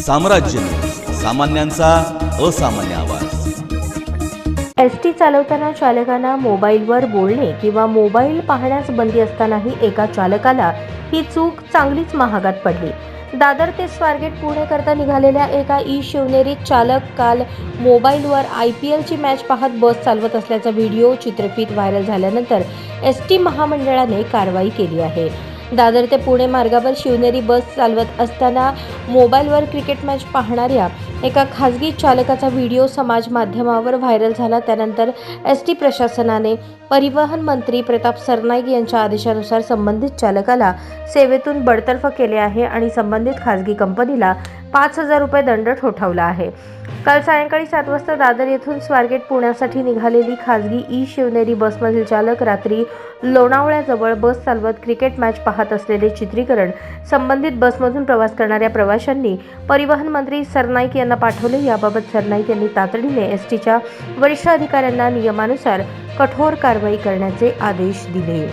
साम्राज्य न्यूज, सामान्यांचा असामान्य आवाज। एसटी चालवताना चालकांना मोबाईलवर बोलणे किंवा मोबाईल पाहण्यास बंदी असतानाही एका चालकाला ही चूक चांगलीच महागात पडली। दादर ते स्वारगेट पुणे करता निघालेल्या एका शिवनेरी चालक काल मोबाईलवर IPLची मॅच पाहत बस चालवत असल्याचा व्हिडिओ चित्रफित व्हायरल झाल्यानंतर एसटी महामंडळाने कारवाई केली आहे। दादर ते पुणे मार्गावर शिवनेरी बस चालवत असताना मोबाईलवर क्रिकेट मॅच पाहणाऱ्या एका खासगी चालकाचा व्हिडिओ समाज माध्यमावर व्हायरल झाला। त्यानंतर एसटी प्रशासनाने परिवहन मंत्री प्रताप सरनाईक यांच्या आदेशानुसार संबंधित चालकाला सेवेतून बडतर्फ केले आहे आणि संबंधित खासगी कंपनीला 5,000 रुपये दंड ठोठावला आहे। काल सायंकाळी 7 वाजता दादर येथून स्वारगेट पुण्यासाठी निघालेली खासगी शिवनेरी बसमधील चालक रात्री लोणावळ्याजवळ बस चालवत क्रिकेट मॅच पाहत असलेले चित्रीकरण संबंधित बसमधून प्रवास करणाऱ्या प्रवाशांनी परिवहन मंत्री सरनाईक यांना पाठवले। याबाबत सरनाईक यांनी तातडीने एसटीच्या वरिष्ठ अधिकाऱ्यांना नियमानुसार कठोर कारवाई करण्याचे आदेश दिले।